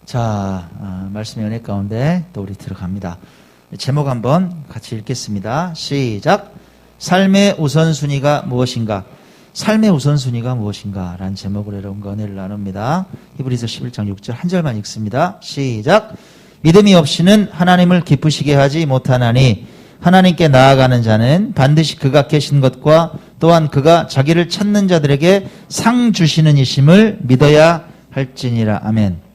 자, 말씀의 은혜 가운데 또 우리 들어갑니다. 제목 한번 같이 읽겠습니다. 시작. 삶의 우선순위가 무엇인가? 삶의 우선순위가 무엇인가? 라는 제목으로 여러분과 은혜를 나눕니다. 히브리서 11장 6절 한 절만 읽습니다. 시작. 믿음이 없이는 하나님을 기쁘시게 하지 못하나니 하나님께 나아가는 자는 반드시 그가 계신 것과 또한 그가 자기를 찾는 자들에게 상 주시는 이심을 믿어야 할지니라. 아멘.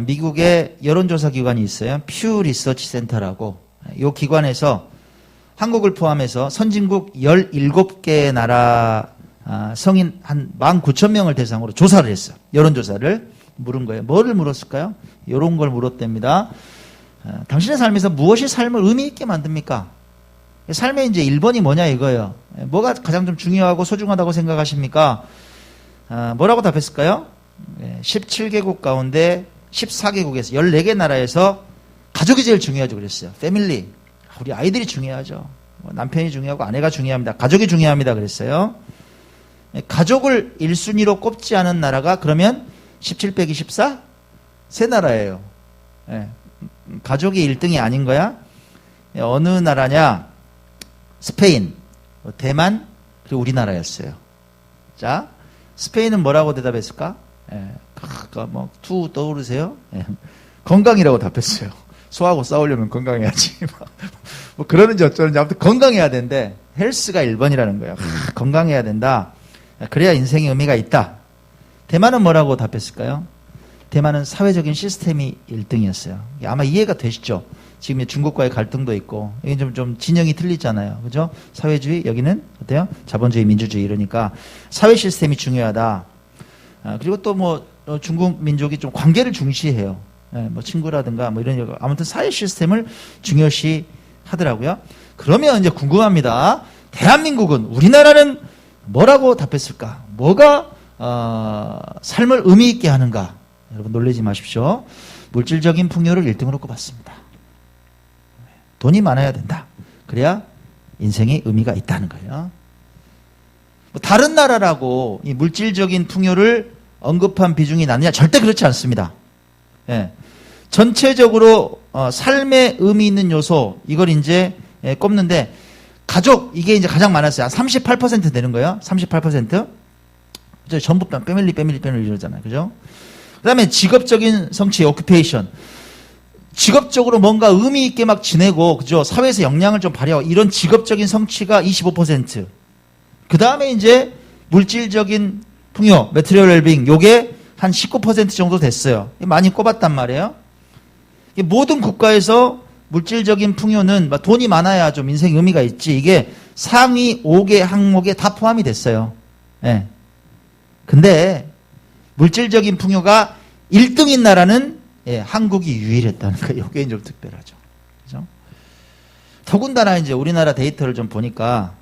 미국의 여론조사 기관이 있어요. 퓨 리서치 센터라고. 이 기관에서 한국을 포함해서 선진국 17개의 나라 성인 한 19,000명을 대상으로 조사를 했어요. 여론조사를 물은 거예요. 뭐를 물었을까요? 이런 걸 물었답니다. 당신의 삶에서 무엇이 삶을 의미 있게 만듭니까? 삶의 이제 1번이 뭐냐 이거예요. 뭐가 가장 좀 중요하고 소중하다고 생각하십니까? 뭐라고 답했을까요? 17개국 가운데 14개국에서 14개 나라에서 가족이 제일 중요하죠 그랬어요. 패밀리. 우리 아이들이 중요하죠. 남편이 중요하고 아내가 중요합니다. 가족이 중요합니다 그랬어요. 가족을 1순위로 꼽지 않은 나라가 그러면 17 빼기 14? 세 나라예요. 가족이 1등이 아닌 거야? 어느 나라냐? 스페인, 대만, 그리고 우리나라였어요. 자, 스페인은 뭐라고 대답했을까? 투 떠오르세요? 건강이라고 답했어요. 소하고 싸우려면 건강해야지. 뭐 그러는지 어쩌는지 아무튼 건강해야 된대. 헬스가 1번이라는 거예요. 건강해야 된다. 그래야 인생의 의미가 있다. 대만은 뭐라고 답했을까요? 대만은 사회적인 시스템이 1등이었어요. 아마 이해가 되시죠? 지금 중국과의 갈등도 있고, 여기 좀 진영이 틀리잖아요. 그죠? 사회주의, 여기는 어때요? 자본주의, 민주주의 이러니까 사회 시스템이 중요하다. 그리고 또 뭐 중국 민족이 좀 관계를 중시해요. 뭐 친구라든가 뭐 이런 아무튼 사회 시스템을 중요시 하더라고요. 그러면 이제 궁금합니다. 대한민국은 우리나라는 뭐라고 답했을까? 뭐가 삶을 의미 있게 하는가? 여러분 놀라지 마십시오. 물질적인 풍요를 1등으로 꼽았습니다. 돈이 많아야 된다. 그래야 인생에 의미가 있다는 거예요. 뭐 다른 나라라고 이 물질적인 풍요를 언급한 비중이 낮느냐? 절대 그렇지 않습니다. 전체적으로 삶에 의미 있는 요소 이걸 이제 꼽는데 가족 이게 이제 가장 많았어요. 한 38% 되는 거예요. 38%. 전부 패밀리 이러잖아요. 그죠? 그다음에 직업적인 성취, 오큐페이션. 직업적으로 뭔가 의미 있게 막 지내고 그죠? 사회에서 역량을 좀 발휘하고 이런 직업적인 성취가 25%. 그다음에 이제 물질적인 풍요, 매트리얼 웰빙 요게 한 19% 정도 됐어요. 많이 꼽았단 말이에요. 모든 국가에서 물질적인 풍요는 돈이 많아야 좀 인생 의미가 있지. 이게 상위 5개 항목에 다 포함이 됐어요. 근데 물질적인 풍요가 1등인 나라는 한국이 유일했다는 거예요. 이게 좀 특별하죠. 그죠? 더군다나 이제 우리나라 데이터를 좀 보니까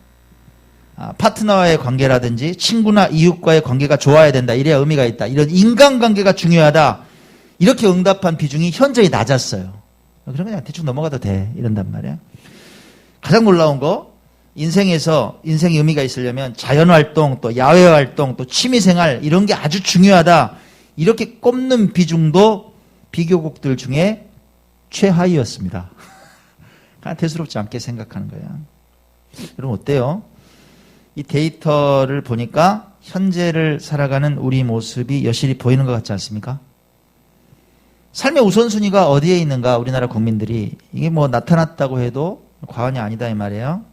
파트너와의 관계라든지 친구나 이웃과의 관계가 좋아야 된다. 이래야 의미가 있다. 이런 인간관계가 중요하다. 이렇게 응답한 비중이 현저히 낮았어요. 그러면 그냥 대충 넘어가도 돼. 이런단 말이야. 가장 놀라운 거 인생에서 인생의 의미가 있으려면 자연활동 또 야외활동 또 취미생활 이런 게 아주 중요하다. 이렇게 꼽는 비중도 비교국들 중에 최하위였습니다. 대수롭지 않게 생각하는 거야. 여러분 어때요? 이 데이터를 보니까 현재를 살아가는 우리 모습이 여실히 보이는 것 같지 않습니까? 삶의 우선순위가 어디에 있는가 우리나라 국민들이 이게 뭐 나타났다고 해도 과언이 아니다 이 말이에요.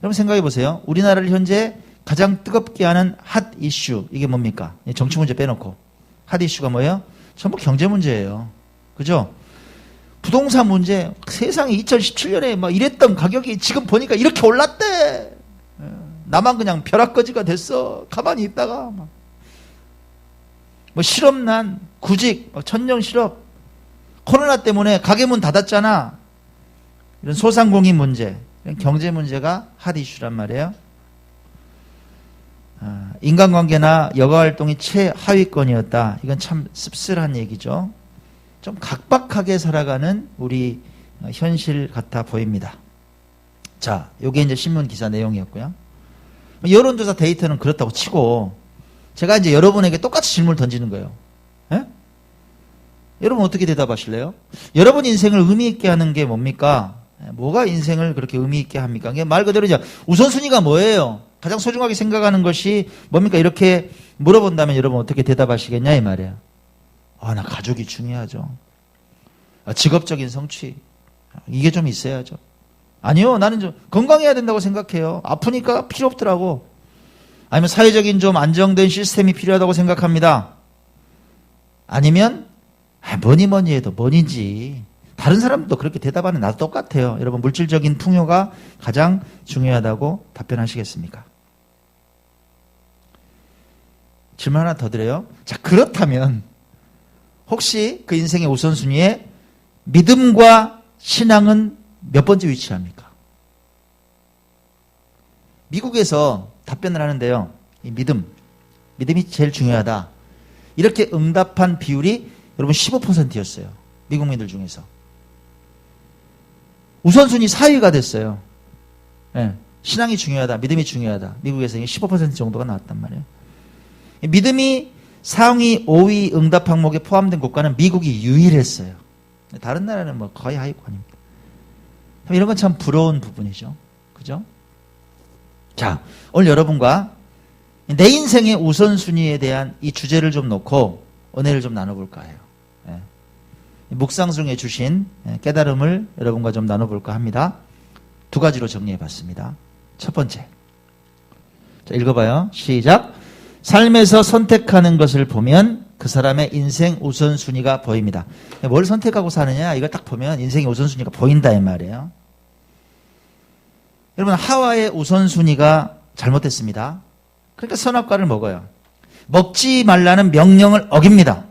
여러분 생각해 보세요. 우리나라를 현재 가장 뜨겁게 하는 핫 이슈 이게 뭡니까? 정치 문제 빼놓고 핫 이슈가 뭐예요? 전부 경제 문제예요. 그죠? 부동산 문제 세상에 2017년에 막 이랬던 가격이 지금 보니까 이렇게 올랐대. 나만 그냥 벼락거지가 됐어. 가만히 있다가 막. 뭐 실업난, 구직, 천정 실업, 코로나 때문에 가게 문 닫았잖아. 이런 소상공인 문제, 이런 경제 문제가 핫 이슈란 말이에요. 인간관계나 여가활동이 최하위권이었다. 이건 참 씁쓸한 얘기죠. 좀 각박하게 살아가는 우리 현실 같아 보입니다. 자, 요게 이제 신문 기사 내용이었고요. 여론조사 데이터는 그렇다고 치고 제가 이제 여러분에게 똑같이 질문을 던지는 거예요. 여러분 어떻게 대답하실래요? 여러분 인생을 의미 있게 하는 게 뭡니까? 뭐가 인생을 그렇게 의미 있게 합니까? 말 그대로 이제 우선순위가 뭐예요? 가장 소중하게 생각하는 것이 뭡니까? 이렇게 물어본다면 여러분 어떻게 대답하시겠냐 이 말이에요. 나 가족이 중요하죠. 직업적인 성취 이게 좀 있어야죠. 아니요, 나는 좀 건강해야 된다고 생각해요. 아프니까 필요 없더라고. 아니면 사회적인 좀 안정된 시스템이 필요하다고 생각합니다. 아니면 뭐니 해도 뭐니지. 다른 사람도 그렇게 대답하는 나도 똑같아요. 여러분 물질적인 풍요가 가장 중요하다고 답변하시겠습니까? 질문 하나 더 드려요. 자, 그렇다면 혹시 그 인생의 우선순위에 믿음과 신앙은 몇 번째 위치합니까? 미국에서 답변을 하는데요. 이 믿음이 제일 중요하다. 이렇게 응답한 비율이 여러분 15%였어요. 미국민들 중에서. 우선순위 4위가 됐어요. 네. 신앙이 중요하다. 믿음이 중요하다. 미국에서 15% 정도가 나왔단 말이에요. 믿음이 상위 5위 응답 항목에 포함된 국가는 미국이 유일했어요. 다른 나라는 뭐 거의 하위권입니다. 이런 건 참 부러운 부분이죠. 그죠? 자, 오늘 여러분과 내 인생의 우선순위에 대한 이 주제를 좀 놓고 은혜를 좀 나눠볼까 해요. 예. 묵상 중에 주신 깨달음을 여러분과 좀 나눠볼까 합니다. 두 가지로 정리해봤습니다. 첫 번째. 자, 읽어봐요. 시작. 삶에서 선택하는 것을 보면 그 사람의 인생 우선순위가 보입니다. 뭘 선택하고 사느냐 이걸 딱 보면 인생의 우선순위가 보인다 이 말이에요. 여러분 하와의 우선순위가 잘못됐습니다. 그러니까 선악과를 먹어요. 먹지 말라는 명령을 어깁니다.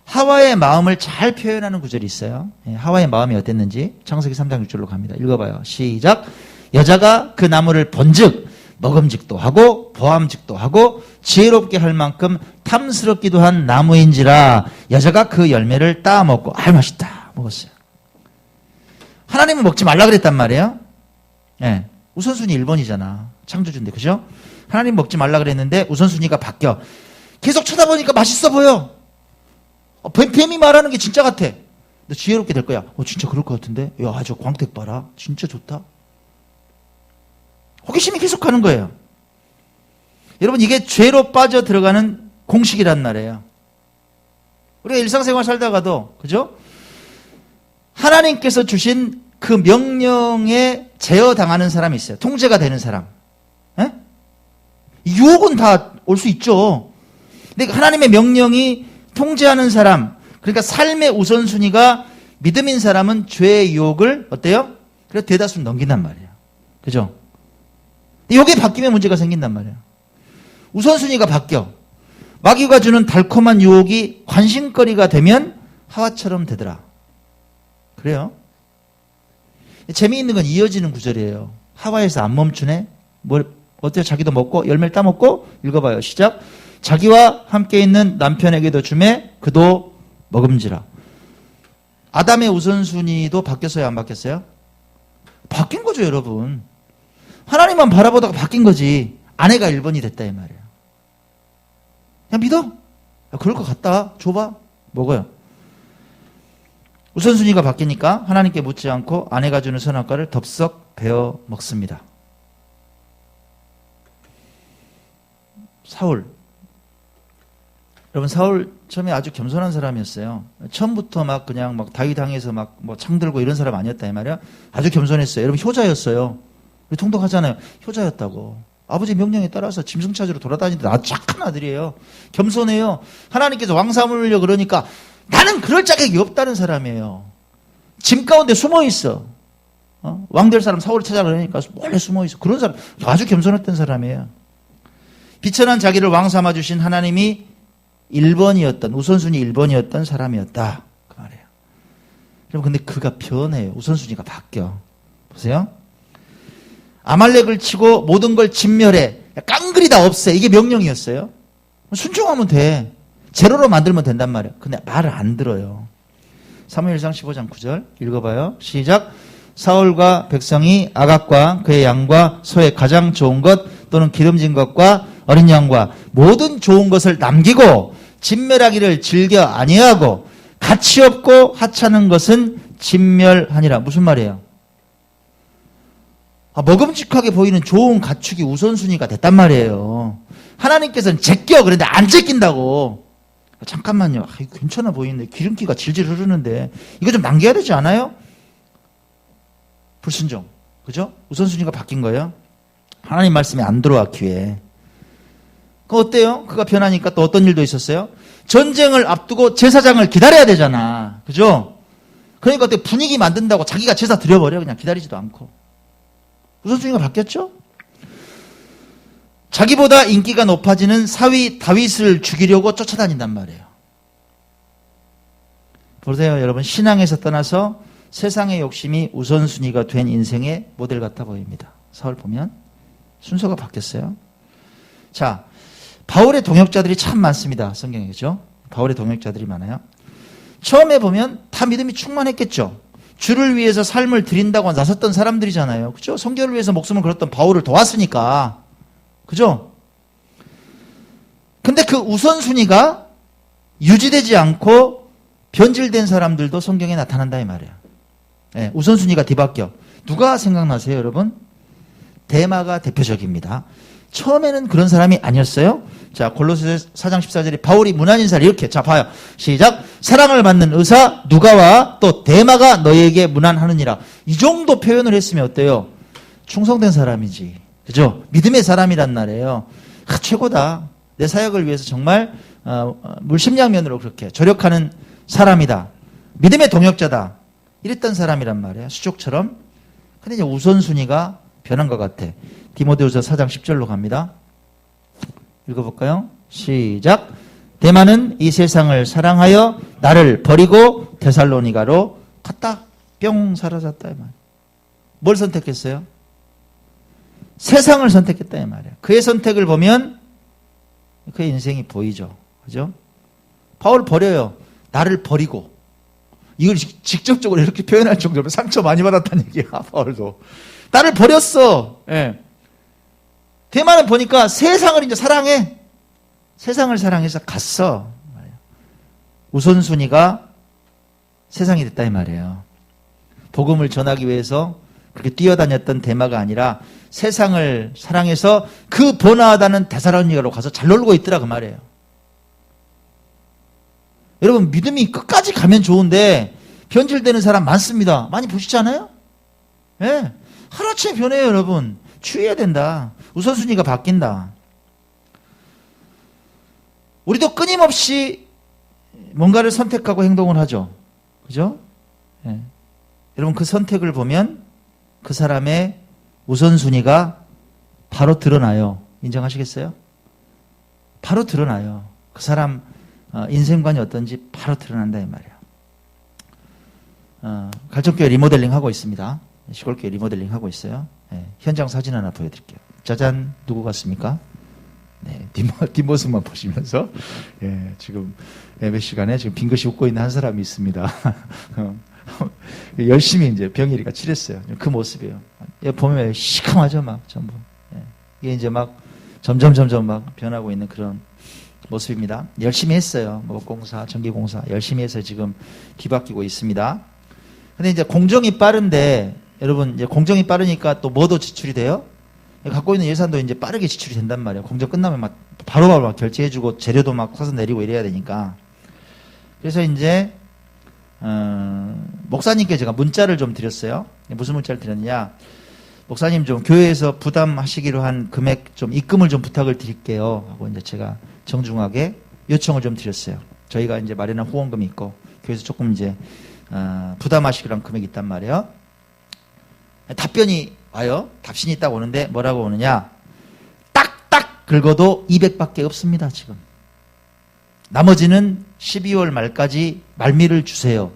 하와의 마음을 잘 표현하는 구절이 있어요. 하와의 마음이 어땠는지 창세기 3장 6절로 갑니다. 읽어봐요. 시작. 여자가 그 나무를 본즉 먹음직도 하고 보암직도 하고 지혜롭게 할 만큼 탐스럽기도 한 나무인지라 여자가 그 열매를 따먹고 맛있다 먹었어요. 하나님은 먹지 말라 그랬단 말이에요. 네. 우선순위 1번이잖아. 창조주인데 그죠? 하나님 먹지 말라 그랬는데 우선순위가 바뀌어. 계속 쳐다보니까 맛있어 보여. 뱀이 말하는 게 진짜 같아. 너 지혜롭게 될 거야. 진짜 그럴 것 같은데? 야, 저 광택 봐라. 진짜 좋다. 호기심이 계속 가는 거예요. 여러분 이게 죄로 빠져 들어가는 공식이란 말이에요. 우리가 일상생활 살다가도 그죠? 하나님께서 주신 그 명령에 제어당하는 사람이 있어요. 통제가 되는 사람. 에? 유혹은 다 올 수 있죠. 근데 하나님의 명령이 통제하는 사람, 그러니까 삶의 우선순위가 믿음인 사람은 죄의 유혹을 어때요? 그래서 대다수를 넘긴단 말이에요. 그죠? 이게 바뀌면 문제가 생긴단 말이에요. 우선순위가 바뀌어. 마귀가 주는 달콤한 유혹이 관심거리가 되면 하와처럼 되더라. 그래요? 재미있는 건 이어지는 구절이에요. 하와에서 안 멈추네? 어때요? 자기도 먹고 열매를 따먹고 읽어봐요. 시작. 자기와 함께 있는 남편에게도 주매 그도 먹음지라. 아담의 우선순위도 바뀌었어요? 안 바뀌었어요? 바뀐 거죠, 여러분. 하나님만 바라보다가 바뀐 거지. 아내가 1번이 됐다 이 말이에요. 그냥 믿어. 그럴 것 같다. 줘봐. 먹어요. 우선순위가 바뀌니까 하나님께 묻지 않고 아내가 주는 선악과를 덥석 베어 먹습니다. 사울. 여러분 사울 처음에 아주 겸손한 사람이었어요. 처음부터 그냥 다윗 당해서 창 들고 이런 사람 아니었다 이 말이야. 아주 겸손했어요. 여러분 효자였어요. 우리 통독하잖아요. 효자였다고. 아버지 명령에 따라서 짐승 찾으러 돌아다니는데 아주 착한 아들이에요. 겸손해요. 하나님께서 왕 삼으려고 그러니까 나는 그럴 자격이 없다는 사람이에요. 짐 가운데 숨어 있어. 왕 될 사람 사울을 찾아 그러니까 몰래 숨어 있어. 그런 사람 아주 겸손했던 사람이에요. 비천한 자기를 왕 삼아 주신 하나님이 1번이었던 우선순위 1번이었던 사람이었다. 그 말이에요. 여러분 근데 그가 변해요. 우선순위가 바뀌어. 보세요. 아말렉을 치고 모든 걸 진멸해. 깡그리 다 없애. 이게 명령이었어요. 순종하면 돼. 제로로 만들면 된단 말이에요. 근데 말을 안 들어요. 사무엘상 15장 9절 읽어봐요. 시작. 사울과 백성이 아각과 그의 양과 소의 가장 좋은 것 또는 기름진 것과 어린 양과 모든 좋은 것을 남기고 진멸하기를 즐겨 아니하고 가치 없고 하찮은 것은 진멸하니라. 무슨 말이에요? 먹음직하게 보이는 좋은 가축이 우선순위가 됐단 말이에요. 하나님께서는 제껴 그런데 안 제낀다고. 잠깐만요. 이거 괜찮아 보이는데 기름기가 질질 흐르는데 이거 좀 남겨야 되지 않아요? 불순종. 그죠? 우선순위가 바뀐 거예요. 하나님 말씀이 안 들어와 귀에. 그 어때요? 그가 변하니까 또 어떤 일도 있었어요? 전쟁을 앞두고 제사장을 기다려야 되잖아. 그죠? 그러니까 어때 분위기 만든다고 자기가 제사 드려버려. 그냥 기다리지도 않고. 우선순위가 바뀌었죠? 자기보다 인기가 높아지는 사위 다윗을 죽이려고 쫓아다닌단 말이에요. 보세요, 여러분. 신앙에서 떠나서 세상의 욕심이 우선순위가 된 인생의 모델 같아 보입니다. 사울 보면 순서가 바뀌었어요. 자, 바울의 동역자들이 참 많습니다. 성경에. 그죠? 바울의 동역자들이 많아요. 처음에 보면 다 믿음이 충만했겠죠. 주를 위해서 삶을 드린다고 나섰던 사람들이잖아요. 그죠? 성결을 위해서 목숨을 걸었던 바울을 도왔으니까. 그죠? 근데 그 우선순위가 유지되지 않고 변질된 사람들도 성경에 나타난다 이 말이에요. 네, 우선순위가 뒤바뀌어. 누가 생각나세요, 여러분? 데마가 대표적입니다. 처음에는 그런 사람이 아니었어요. 자, 골로새 4장 14절에 바울이 문안 인사를 이렇게. 자, 봐요. 시작. 사랑을 받는 의사 누가와 또 데마가 너희에게 문안하느니라. 이 정도 표현을 했으면 어때요? 충성된 사람이지. 그죠? 믿음의 사람이란 말이에요. 최고다. 내 사역을 위해서 정말 물심양면으로 그렇게 조력하는 사람이다. 믿음의 동역자다. 이랬던 사람이란 말이에요. 수족처럼. 근데 이제 우선순위가 변한 것 같아. 디모데후서 4장 10절로 갑니다. 읽어볼까요? 시작. 데마는 이 세상을 사랑하여 나를 버리고 데살로니가로 갔다. 뿅 사라졌다. 뭘 선택했어요? 세상을 선택했다 이 말이에요. 그의 선택을 보면 그의 인생이 보이죠. 그죠? 바울 버려요. 나를 버리고. 이걸 직접적으로 이렇게 표현할 정도로 상처 많이 받았다는 얘기야. 바울도. 나를 버렸어. 예. 대만은 보니까 세상을 이제 사랑해. 세상을 사랑해서 갔어. 우선순위가 세상이 됐다 이 말이에요. 복음을 전하기 위해서 그렇게 뛰어다녔던 데마가 아니라 세상을 사랑해서 그 번화하다는 데살로니가로 가서 잘 놀고 있더라 그 말이에요. 여러분 믿음이 끝까지 가면 좋은데 변질되는 사람 많습니다. 많이 보시지 않아요? 예. 네. 하루아침에 변해요 여러분. 추해야 된다. 우선순위가 바뀐다. 우리도 끊임없이 뭔가를 선택하고 행동을 하죠. 그죠? 예. 여러분 그 선택을 보면 그 사람의 우선순위가 바로 드러나요. 인정하시겠어요? 바로 드러나요. 그 사람 인생관이 어떤지 바로 드러난다 이 말이에요. 갈정교회 리모델링 하고 있습니다. 시골교회 리모델링 하고 있어요. 네, 현장 사진 하나 보여드릴게요. 짜잔, 누구 같습니까? 네, 뒷모습만 보시면서 지금 예배 시간에 지금 빙긋이 웃고 있는 한 사람이 있습니다. 열심히 이제 병일이가 칠했어요. 그 모습이에요. 보면 시커하죠, 막 전부. 이게 이제 막 점점 막 변하고 있는 그런 모습입니다. 열심히 했어요. 뭐 공사, 전기공사 열심히 해서 지금 뒤바뀌고 있습니다. 근데 이제 공정이 빠른데 여러분 이제 공정이 빠르니까 또 뭐도 지출이 돼요? 갖고 있는 예산도 이제 빠르게 지출이 된단 말이에요. 공정 끝나면 막 바로바로 막 결제해주고 재료도 막 사서 내리고 이래야 되니까. 그래서 이제 목사님께 제가 문자를 좀 드렸어요. 무슨 문자를 드렸냐? 목사님 좀 교회에서 부담하시기로 한 금액 좀 입금을 좀 부탁을 드릴게요. 하고 이제 제가 정중하게 요청을 좀 드렸어요. 저희가 이제 마련한 후원금이 있고 교회에서 조금 이제 부담하시기로 한 금액이 있단 말이에요. 답변이 와요. 답신이 딱 오는데 뭐라고 오느냐? 딱딱 긁어도 200밖에 없습니다. 지금. 나머지는 12월 말까지 말미를 주세요.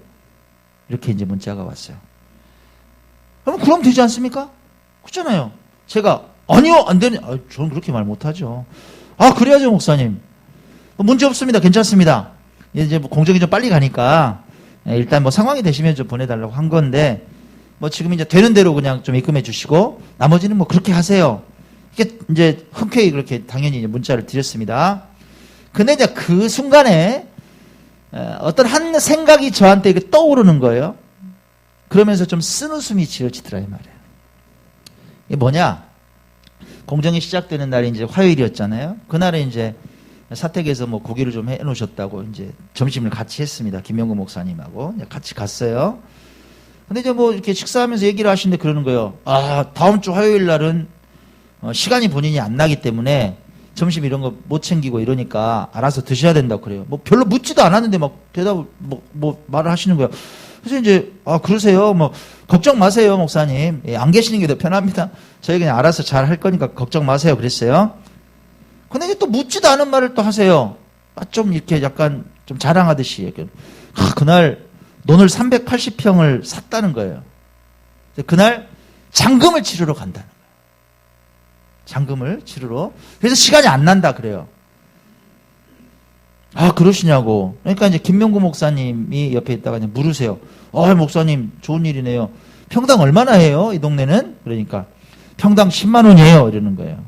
이렇게 이제 문자가 왔어요. 그럼 되지 않습니까? 그렇잖아요. 제가 아니요 안 되는. 저는 그렇게 말 못하죠. 그래야죠 목사님. 문제 없습니다. 괜찮습니다. 이제 뭐 공정이 좀 빨리 가니까 일단 뭐 상황이 되시면 좀 보내달라고 한 건데 뭐 지금 이제 되는 대로 그냥 좀 입금해 주시고 나머지는 뭐 그렇게 하세요. 이게 이제 흔쾌히 그렇게 당연히 이제 문자를 드렸습니다. 근데 이제 그 순간에 어떤 한 생각이 저한테 이렇게 떠오르는 거예요. 그러면서 좀 쓴웃음이 지어지더라 이 말이에요. 이게 뭐냐? 공정이 시작되는 날이 이제 화요일이었잖아요. 그날에 이제 사택에서 뭐 고기를 좀 해놓으셨다고 이제 점심을 같이 했습니다. 김명구 목사님하고 같이 갔어요. 근데 이제 뭐 이렇게 식사하면서 얘기를 하시는데 그러는 거예요. 아, 다음 주 화요일 날은 시간이 본인이 안 나기 때문에 점심 이런 거 못 챙기고 이러니까 알아서 드셔야 된다고 그래요. 뭐 별로 묻지도 않았는데 막 대답을 뭐 말을 하시는 거예요. 그래서 이제 그러세요. 뭐 걱정 마세요, 목사님. 예, 안 계시는 게 더 편합니다. 저희 그냥 알아서 잘 할 거니까 걱정 마세요. 그랬어요. 근데 이제 또 묻지도 않은 말을 또 하세요. 좀 이렇게 약간 좀 자랑하듯이. 그날 논을 380평을 샀다는 거예요. 그날 잔금을 치르러 간다는 거예요. 잔금을 치르러. 그래서 시간이 안 난다 그래요. 아, 그러시냐고. 그러니까 이제 김명구 목사님이 옆에 있다가 그냥 물으세요. 목사님, 좋은 일이네요. 평당 얼마나 해요? 이 동네는? 그러니까 평당 10만 원이에요. 이러는 거예요.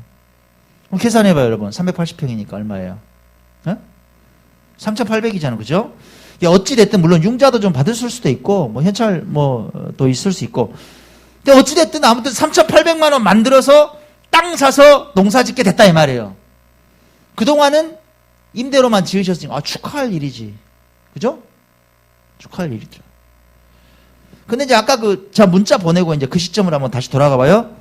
그럼 계산해봐요, 여러분. 380평이니까 얼마예요? 3,800이잖아, 그죠? 어찌됐든, 물론 융자도 좀 받을 수도 있고, 뭐, 현찰, 또 있을 수 있고. 근데 어찌됐든, 아무튼 3,800만 원 만들어서 땅 사서 농사 짓게 됐다, 이 말이에요. 그동안은 임대로만 지으셨으니까, 축하할 일이지. 그죠? 축하할 일이죠. 근데 이제 아까 제가 문자 보내고 이제 그 시점을 한번 다시 돌아가 봐요.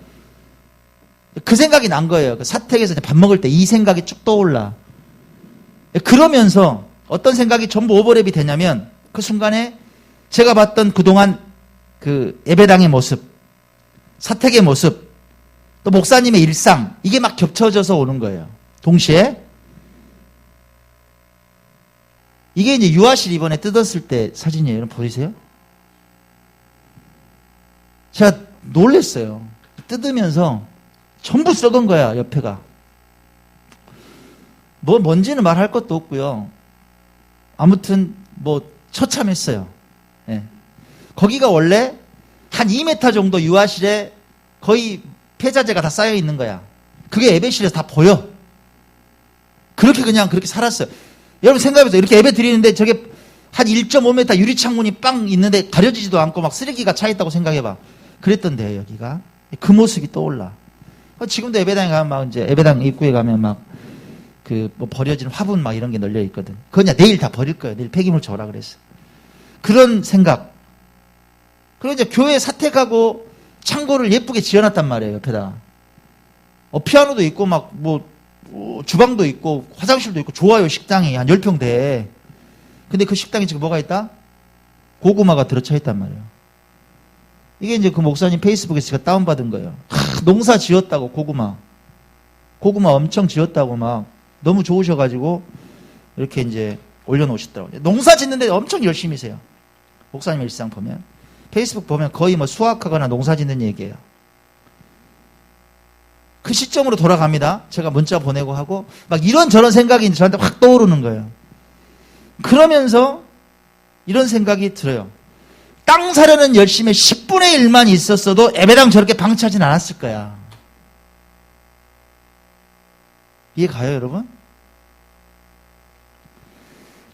그 생각이 난 거예요. 그 사택에서 밥 먹을 때 이 생각이 쭉 떠올라. 그러면서 어떤 생각이 전부 오버랩이 되냐면 그 순간에 제가 봤던 그동안 그 예배당의 모습, 사택의 모습, 또 목사님의 일상, 이게 막 겹쳐져서 오는 거예요. 동시에. 이게 이제 유아실 이번에 뜯었을 때 사진이에요. 여러분 보이세요? 제가 놀랬어요. 뜯으면서 전부 썩은 거야, 옆에가. 뭔지는 말할 것도 없고요. 아무튼 처참했어요. 예. 거기가 원래 한 2m 정도 유아실에 거의 폐자재가 다 쌓여 있는 거야. 그게 예배실에서 다 보여. 그렇게 살았어요. 여러분 생각해보세요. 이렇게 예배 드리는데 저게 한 1.5m 유리창문이 빵 있는데 가려지지도 않고 막 쓰레기가 차 있다고 생각해봐. 그랬던데요, 여기가. 그 모습이 떠올라. 지금도 예배당에 가면 막 이제 예배당 입구에 가면 막 버려진 화분 막 이런 게 널려 있거든. 그건 내일 다 버릴 거예요. 내일 폐기물 줘라 그랬어. 그런 생각. 그리고 이제 교회 사택하고 창고를 예쁘게 지어놨단 말이에요, 옆에다. 피아노도 있고 주방도 있고 화장실도 있고 좋아요, 식당이. 한 10평 돼. 근데 그 식당에 지금 뭐가 있다? 고구마가 들어차 있단 말이에요. 이게 이제 그 목사님 페이스북에서 제가 다운받은 거예요. 농사 지었다고, 고구마 엄청 지었다고 막 너무 좋으셔가지고 이렇게 이제 올려놓으셨더라고요. 농사 짓는데 엄청 열심히세요. 목사님 일상 보면. 페이스북 보면 거의 수확하거나 농사 짓는 얘기예요. 그 시점으로 돌아갑니다. 제가 문자 보내고 하고 막 이런저런 생각이 저한테 확 떠오르는 거예요. 그러면서 이런 생각이 들어요. 땅 사려는 열심히 10분의 1만 있었어도 예배당 저렇게 방치하진 않았을 거야. 이해 가요, 여러분?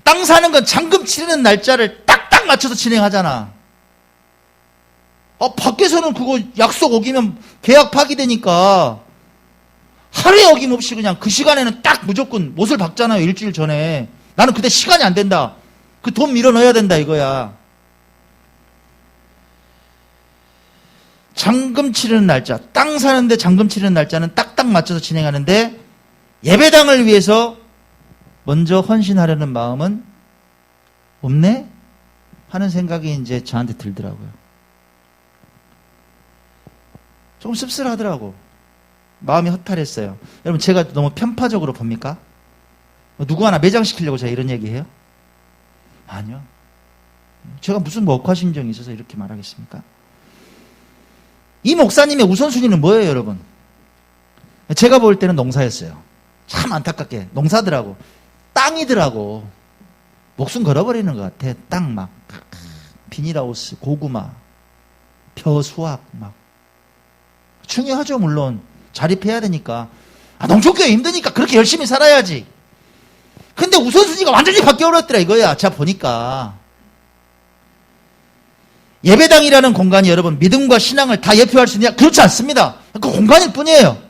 땅 사는 건 잔금 치르는 날짜를 딱딱 맞춰서 진행하잖아. 밖에서는 그거 약속 어기면 계약 파기되니까 하루에 어김없이 그냥 그 시간에는 딱 무조건 못을 박잖아요, 일주일 전에. 나는 그때 시간이 안 된다. 그 돈 밀어 넣어야 된다, 이거야. 잔금 치르는 날짜, 땅 사는데 잔금 치르는 날짜는 딱딱 맞춰서 진행하는데 예배당을 위해서 먼저 헌신하려는 마음은 없네? 하는 생각이 이제 저한테 들더라고요. 조금 씁쓸하더라고. 마음이 허탈했어요. 여러분, 제가 너무 편파적으로 봅니까? 누구 하나 매장시키려고 제가 이런 얘기해요? 아니요. 제가 무슨 억하심정이 있어서 이렇게 말하겠습니까? 이 목사님의 우선순위는 뭐예요, 여러분? 제가 볼 때는 농사였어요. 참 안타깝게. 농사더라고. 땅이더라고. 목숨 걸어버리는 것 같아. 땅 막. 비닐하우스, 고구마, 벼 수확 막. 중요하죠, 물론. 자립해야 되니까. 농촌교회 힘드니까 그렇게 열심히 살아야지. 근데 우선순위가 완전히 바뀌어버렸더라 이거야. 자, 보니까. 예배당이라는 공간이 여러분 믿음과 신앙을 다 예표할 수 있느냐? 그렇지 않습니다. 그 공간일 뿐이에요.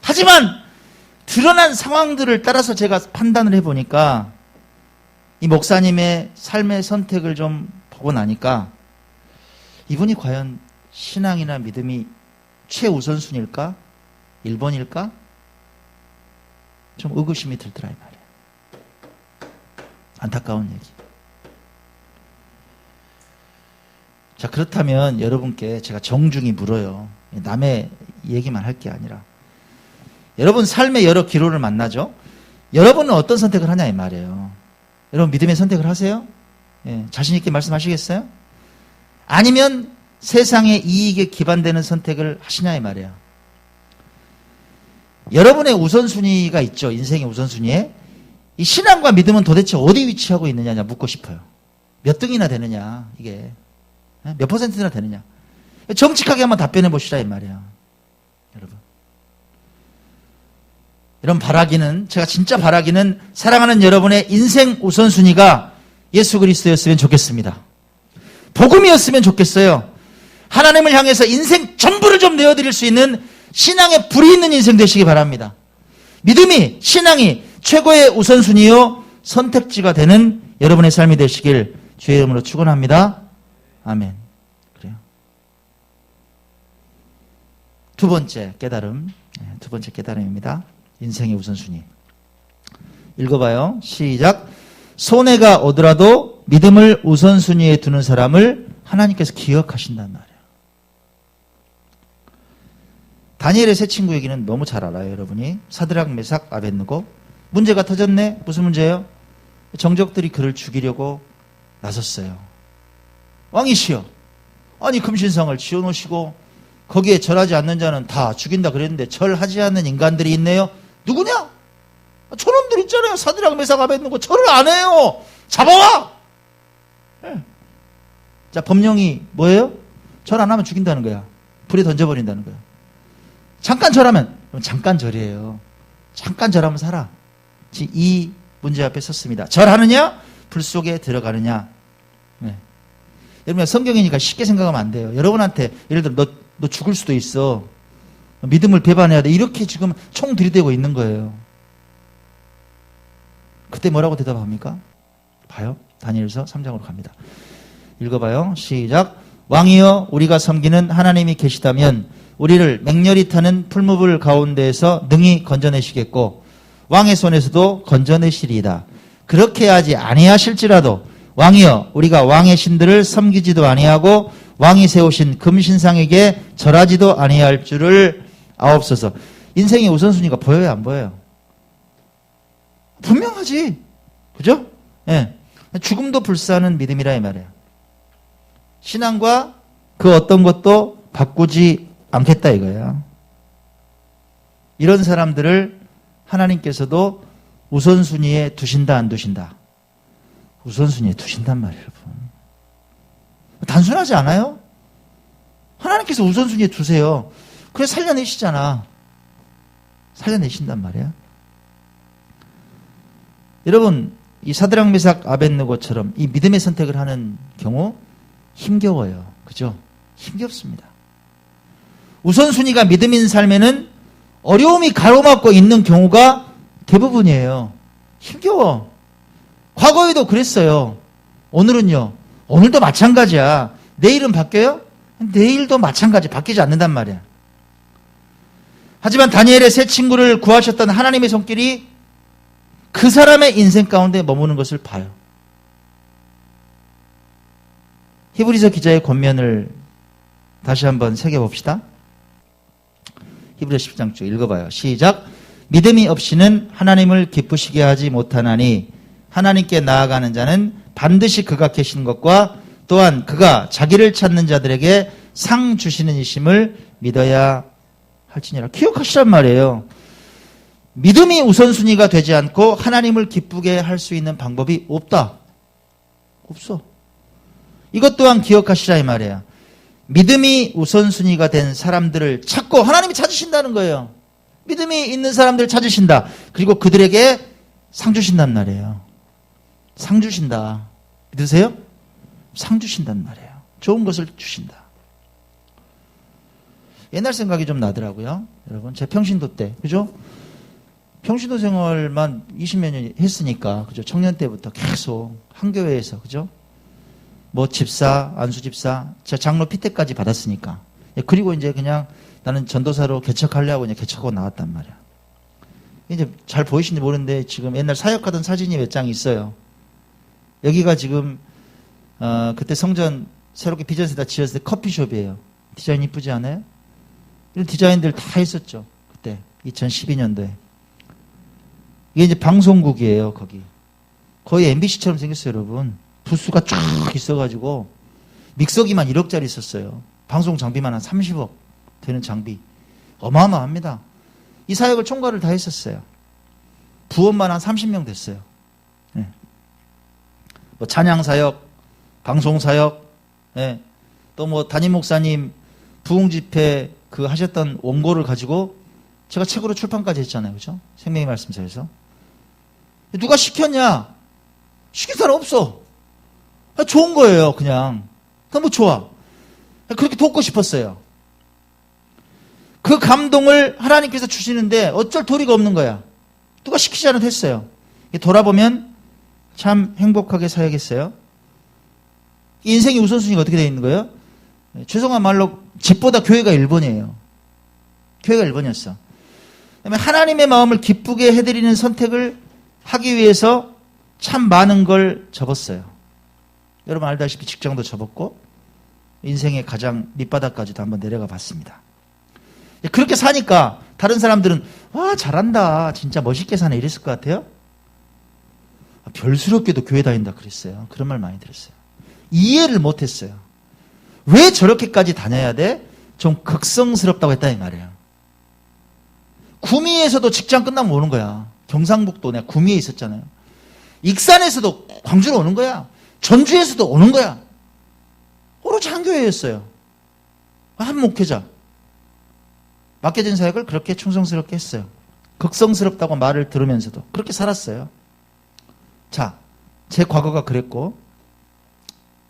하지만 드러난 상황들을 따라서 제가 판단을 해보니까 이 목사님의 삶의 선택을 좀 보고 나니까 이분이 과연 신앙이나 믿음이 최우선순위일까? 1번일까? 좀 의구심이 들더라 이 말이야. 안타까운 얘기. 자, 그렇다면 여러분께 제가 정중히 물어요. 남의 얘기만 할 게 아니라. 여러분 삶의 여러 기로를 만나죠? 여러분은 어떤 선택을 하냐 이 말이에요. 여러분 믿음의 선택을 하세요? 예, 자신 있게 말씀하시겠어요? 아니면 세상의 이익에 기반되는 선택을 하시냐 이 말이에요. 여러분의 우선순위가 있죠. 인생의 우선순위에. 이 신앙과 믿음은 도대체 어디 위치하고 있느냐 묻고 싶어요. 몇 등이나 되느냐 이게. 몇 퍼센트나 되느냐. 정직하게 한번 답변해 보시라 이 말이에요. 여러분 바라기는, 제가 진짜 바라기는 사랑하는 여러분의 인생 우선순위가 예수 그리스도였으면 좋겠습니다. 복음이었으면 좋겠어요. 하나님을 향해서 인생 전부를 좀 내어드릴 수 있는 신앙에 불이 있는 인생 되시기 바랍니다. 믿음이, 신앙이 최고의 우선순위요 선택지가 되는 여러분의 삶이 되시길 주의 이름으로 축원합니다. 아멘. 그래요. 두 번째 깨달음. 두 번째 깨달음입니다. 인생의 우선순위. 읽어봐요. 시작. 손해가 오더라도 믿음을 우선순위에 두는 사람을 하나님께서 기억하신단 말이에요. 다니엘의 세 친구 얘기는 너무 잘 알아요, 여러분이. 사드락, 메삭, 아벳느고. 문제가 터졌네. 무슨 문제예요? 정적들이 그를 죽이려고 나섰어요. 왕이시여, 아니 금신상을 지어놓으시고 거기에 절하지 않는 자는 다 죽인다 그랬는데 절하지 않는 인간들이 있네요. 누구냐? 저놈들 있잖아요. 사드락, 메삭, 아벳느고 절을 안 해요. 잡아와. 네. 자, 법령이 뭐예요? 절 안 하면 죽인다는 거야. 불에 던져버린다는 거야. 잠깐 절하면, 잠깐 절이에요. 잠깐 절하면 살아. 이 문제 앞에 섰습니다. 절하느냐? 불 속에 들어가느냐? 네. 여러분 성경이니까 쉽게 생각하면 안 돼요. 여러분한테 예를 들어 너 죽을 수도 있어. 믿음을 배반해야 돼. 이렇게 지금 총 들이대고 있는 거예요. 그때 뭐라고 대답합니까? 봐요. 다니엘서 3장으로 갑니다. 읽어봐요. 시작. 왕이여, 우리가 섬기는 하나님이 계시다면 우리를 맹렬히 타는 풀무불 가운데에서 능히 건져내시겠고 왕의 손에서도 건져내시리이다. 그렇게 하지 아니하실지라도 왕이여, 우리가 왕의 신들을 섬기지도 아니하고 왕이 세우신 금신상에게 절하지도 아니할 줄을 아옵소서. 인생의 우선순위가 보여요, 안 보여요? 분명하지. 그죠? 예. 죽음도 불사하는 믿음이라 이 말이에요. 신앙과 그 어떤 것도 바꾸지 않겠다 이거예요. 이런 사람들을 하나님께서도 우선순위에 두신다 안 두신다? 우선순위에 두신단 말이에요, 여러분. 단순하지 않아요? 하나님께서 우선순위에 두세요. 그래서 살려내시잖아. 살려내신단 말이야. 여러분, 이 사드락, 메삭, 아벳느고처럼 이 믿음의 선택을 하는 경우 힘겨워요. 그죠? 힘겹습니다. 우선순위가 믿음인 삶에는 어려움이 가로막고 있는 경우가 대부분이에요. 힘겨워. 과거에도 그랬어요. 오늘은요. 오늘도 마찬가지야. 내일은 바뀌어요? 내일도 마찬가지. 바뀌지 않는단 말이야. 하지만 다니엘의 세 친구를 구하셨던 하나님의 손길이 그 사람의 인생 가운데 머무는 것을 봐요. 히브리서 기자의 권면을 다시 한번 새겨봅시다. 히브리서 10장 쭉 읽어봐요. 시작. 믿음이 없이는 하나님을 기쁘시게 하지 못하나니 하나님께 나아가는 자는 반드시 그가 계신 것과 또한 그가 자기를 찾는 자들에게 상 주시는 이심을 믿어야 할지니라. 기억하시란 말이에요. 믿음이 우선순위가 되지 않고 하나님을 기쁘게 할 수 있는 방법이 없다. 없어. 이것 또한 기억하시라 이 말이에요. 믿음이 우선순위가 된 사람들을 찾고 하나님이 찾으신다는 거예요. 믿음이 있는 사람들을 찾으신다. 그리고 그들에게 상 주신단 말이에요. 상 주신다. 믿으세요? 상 주신단 말이에요. 좋은 것을 주신다. 옛날 생각이 좀 나더라고요. 여러분, 제 평신도 때, 그죠? 평신도 생활만 20몇 년 했으니까, 그죠? 청년 때부터 계속 한 교회에서, 그죠? 뭐 집사, 안수 집사, 제가 장로 피태까지 받았으니까. 그리고 이제 그냥 나는 전도사로 개척하려고 그냥 개척하고 나왔단 말이야. 이제 잘 보이시는지 모르는데 지금 옛날 사역하던 사진이 몇 장 있어요. 여기가 지금 그때 성전 새롭게 비전센터 지었을 때 커피숍이에요. 디자인 이쁘지 않아요? 이런 디자인들 다 했었죠. 그때 2012년도에. 이게 이제 방송국이에요. 거기 거의 MBC처럼 생겼어요. 여러분. 부스가 쫙 있어가지고 믹서기만 1억짜리 있었어요. 방송 장비만 한 30억 되는 장비. 어마어마합니다. 이 사역을 총괄을 다 했었어요. 부원만 한 30명 됐어요. 네. 뭐 찬양 사역, 방송 사역, 네. 또 뭐 담임 목사님 부흥 집회 그 하셨던 원고를 가지고 제가 책으로 출판까지 했잖아요. 그죠? 생명의 말씀서에서. 누가 시켰냐? 시킨 사람 없어. 좋은 거예요, 그냥. 너무 좋아. 그렇게 돕고 싶었어요. 그 감동을 하나님께서 주시는데 어쩔 도리가 없는 거야. 누가 시키지 않아도 했어요. 돌아보면 참 행복하게 사역했어요. 인생의 우선순위가 어떻게 되어 있는 거예요? 죄송한 말로 집보다 교회가 1번이에요. 교회가 1번이었어. 그다음에 하나님의 마음을 기쁘게 해드리는 선택을 하기 위해서 참 많은 걸 접었어요. 여러분 알다시피 직장도 접었고 인생의 가장 밑바닥까지도 한번 내려가 봤습니다. 그렇게 사니까 다른 사람들은 와 잘한다 진짜 멋있게 사네 이랬을 것 같아요. 별스럽게도 교회 다닌다 그랬어요. 그런 말 많이 들었어요. 이해를 못했어요. 왜 저렇게까지 다녀야 돼? 좀 극성스럽다고 했다 이 말이에요. 구미에서도 직장 끝나면 오는 거야. 경상북도 내가 구미에 있었잖아요. 익산에서도 광주로 오는 거야. 전주에서도 오는 거야. 오로지 한 교회였어요. 한 목회자. 맡겨진 사역을 그렇게 충성스럽게 했어요. 극성스럽다고 말을 들으면서도 그렇게 살았어요. 자, 제 과거가 그랬고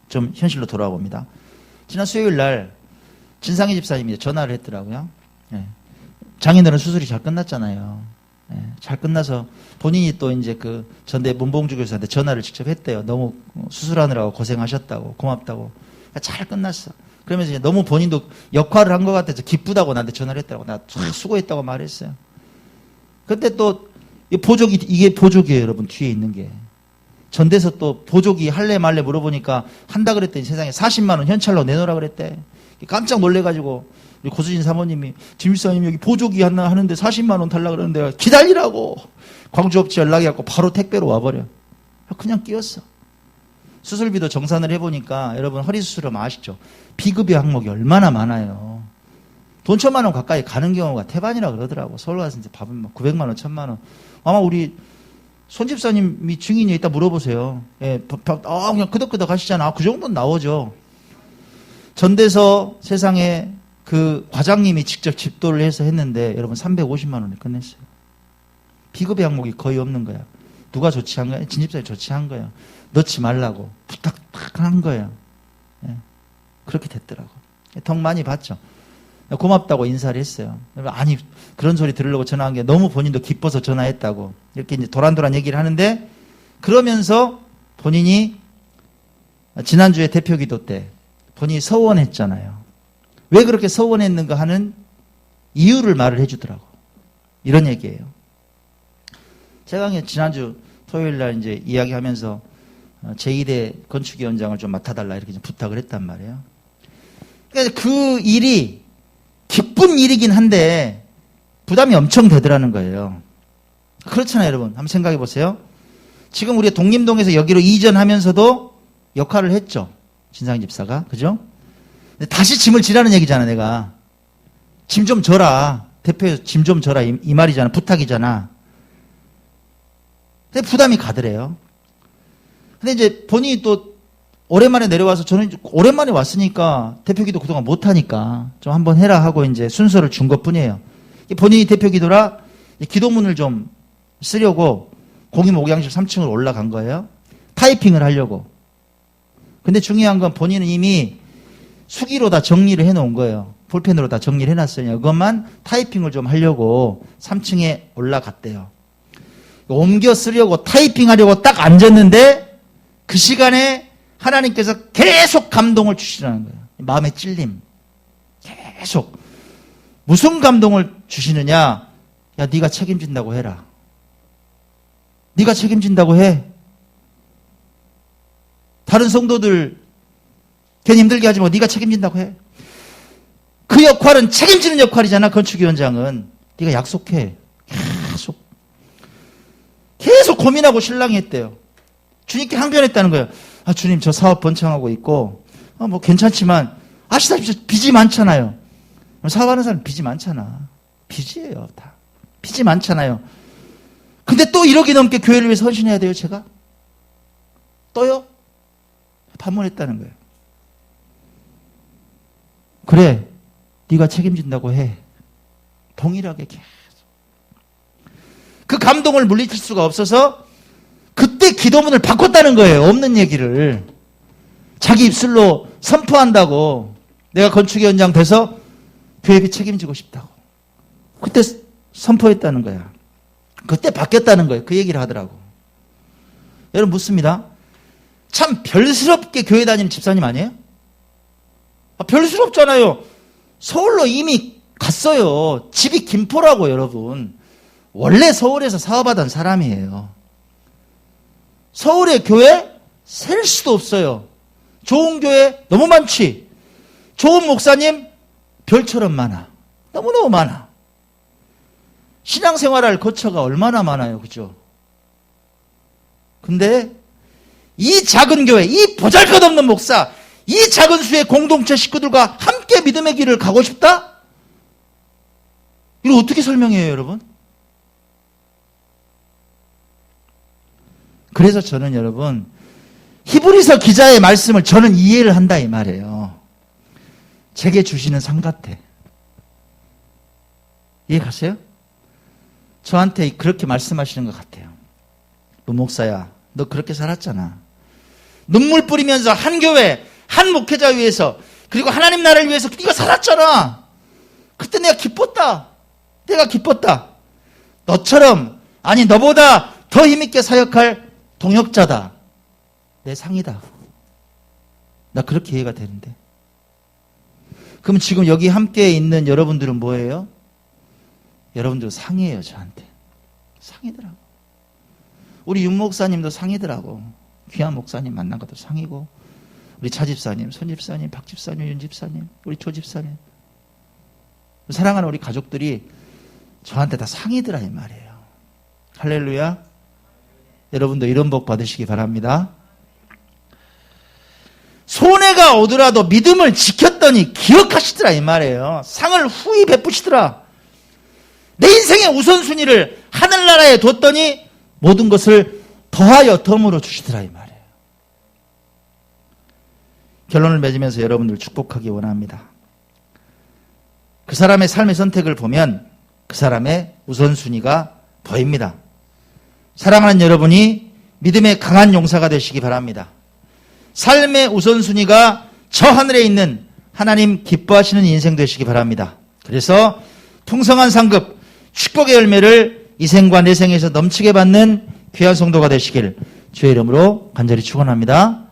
좀 현실로 돌아와 봅니다. 지난 수요일 날 진상희 집사님이 전화를 했더라고요. 네. 장인어른 수술이 잘 끝났잖아요. 네. 잘 끝나서 본인이 또 이제 그 전대 문봉주 교수한테 전화를 직접 했대요. 너무 수술하느라고 고생하셨다고 고맙다고. 잘 끝났어. 그러면서 이제 너무 본인도 역할을 한 것 같아서 기쁘다고 나한테 전화를 했더라고. 나 수고했다고 말했어요. 그때 또 보조기, 이게 보조기예요, 여러분. 뒤에 있는 게. 전대에서 또 보조기 할래 말래 물어보니까 한다 그랬더니 세상에 40만 원 현찰로 내놓으라 그랬대. 깜짝 놀래가지고 우리 고수진 사모님이 김일사님 여기 보조기 하나 하는데 40만 원 달라 그러는데 기다리라고 광주업체 연락해갖고 바로 택배로 와버려. 그냥 끼웠어. 수술비도 정산을 해보니까 여러분 허리 수술하면 아시죠? 비급여 항목이 얼마나 많아요. 돈 1,000만 원 가까이 가는 경우가 태반이라 그러더라고. 서울 가서 이제 밥은 막 900만 원, 1,000만 원. 아마 우리 손 집사님이 증인이 있다 물어보세요. 예, 그냥 끄덕끄덕 하시잖아. 그 정도는 나오죠. 전대서 세상에 그 과장님이 직접 집도를 해서 했는데 여러분 350만 원에 끝냈어요. 비급여 항목이 거의 없는 거야. 누가 조치한 거야? 진 집사님이 조치한 거야. 넣지 말라고 부탁한 거예요. 예, 그렇게 됐더라고. 덕 많이 받죠. 고맙다고 인사를 했어요. 아니 그런 소리 들으려고 전화한 게 너무 본인도 기뻐서 전화했다고 이렇게 이제 도란도란 얘기를 하는데 그러면서 본인이 지난주에 대표기도 때 본인이 서원했잖아요. 왜 그렇게 서원했는가 하는 이유를 말을 해주더라고. 이런 얘기예요. 제가 지난주 토요일 날 이제 이야기하면서 제2대 건축위원장을 좀 맡아달라 이렇게 좀 부탁을 했단 말이에요. 그러니까 그 일이 기쁜 일이긴 한데 부담이 엄청 되더라는 거예요. 그렇잖아요, 여러분. 한번 생각해 보세요. 지금 우리가 독림동에서 여기로 이전하면서도 역할을 했죠. 진상희 집사가. 그죠? 근데 다시 짐을 지라는 얘기잖아, 내가. 짐 좀 져라. 대표에서 짐 좀 져라. 이 말이잖아. 부탁이잖아. 근데 부담이 가더래요. 근데 이제 본인이 또 오랜만에 내려와서 저는 오랜만에 왔으니까 대표기도 그동안 못하니까 좀 한번 해라 하고 이제 순서를 준 것 뿐이에요. 본인이 대표기도라 기도문을 좀 쓰려고 공유 목양실 3층으로 올라간 거예요. 타이핑을 하려고. 근데 중요한 건 본인은 이미 수기로 다 정리를 해놓은 거예요. 볼펜으로 다 정리를 해놨어요. 그것만 타이핑을 좀 하려고 3층에 올라갔대요. 옮겨 쓰려고 타이핑하려고 딱 앉았는데 그 시간에 하나님께서 계속 감동을 주시라는 거예요. 마음의 찔림. 계속. 무슨 감동을 주시느냐? 야, 네가 책임진다고 해라. 네가 책임진다고 해. 다른 성도들 괜히 힘들게 하지 말고 네가 책임진다고 해. 그 역할은 책임지는 역할이잖아. 건축위원장은. 네가 약속해. 계속 고민하고 신랑이 했대요. 주님께 항변했다는 거예요. 아, 주님, 저 사업 번창하고 있고 뭐 괜찮지만 아시다시피 빚이 많잖아요. 사업하는 사람 빚이 많잖아. 빚이에요, 다. 빚이 많잖아요. 근데 또 1억이 넘게 교회를 위해서 헌신해야 돼요, 제가? 또요? 반문했다는 거예요. 그래, 네가 책임진다고 해. 동일하게 계속. 그 감동을 물리칠 수가 없어서 그때 기도문을 바꿨다는 거예요. 없는 얘기를. 자기 입술로 선포한다고. 내가 건축위원장 돼서 교회비 책임지고 싶다고. 그때 선포했다는 거야. 그때 바뀌었다는 거예요. 그 얘기를 하더라고. 여러분 묻습니다. 참 별스럽게 교회 다니는 집사님 아니에요? 별스럽잖아요. 서울로 이미 갔어요. 집이 김포라고 여러분. 원래 서울에서 사업하던 사람이에요. 서울의 교회 셀 수도 없어요. 좋은 교회 너무 많지. 좋은 목사님 별처럼 많아. 너무너무 많아. 신앙생활할 거처가 얼마나 많아요. 그죠? 근데 이 작은 교회, 이 보잘것없는 목사, 이 작은 수의 공동체 식구들과 함께 믿음의 길을 가고 싶다? 이거 어떻게 설명해요, 여러분? 그래서 저는 여러분 히브리서 기자의 말씀을 저는 이해를 한다 이 말이에요. 제게 주시는 상 같아. 이해 가세요? 저한테 그렇게 말씀하시는 것 같아요. 목사야, 너 그렇게 살았잖아. 눈물 뿌리면서 한 교회, 한 목회자 위해서, 그리고 하나님 나라를 위해서 네가 살았잖아. 그때 내가 기뻤다. 내가 기뻤다. 너처럼, 아니 너보다 더 힘있게 사역할 동역자다. 내 상이다. 나 그렇게 이해가 되는데. 그럼 지금 여기 함께 있는 여러분들은 뭐예요? 여러분들 상이에요, 저한테. 상이더라고. 우리 윤 목사님도 상이더라고. 귀한 목사님 만난 것도 상이고, 우리 차 집사님, 손 집사님, 박 집사님, 윤 집사님, 우리 조 집사님, 사랑하는 우리 가족들이 저한테 다 상이더라 이 말이에요. 할렐루야. 여러분도 이런 복 받으시기 바랍니다. 손해가 오더라도 믿음을 지켰더니 기억하시더라 이 말이에요. 상을 후히 베푸시더라. 내 인생의 우선순위를 하늘나라에 뒀더니 모든 것을 더하여 덤으로 주시더라 이 말이에요. 결론을 맺으면서 여러분들 축복하기 원합니다. 그 사람의 삶의 선택을 보면 그 사람의 우선순위가 보입니다. 사랑하는 여러분이 믿음의 강한 용사가 되시기 바랍니다. 삶의 우선순위가 저 하늘에 있는 하나님 기뻐하시는 인생 되시기 바랍니다. 그래서 풍성한 상급, 축복의 열매를 이 생과 내 생에서 넘치게 받는 귀한 성도가 되시길 주의 이름으로 간절히 축원합니다.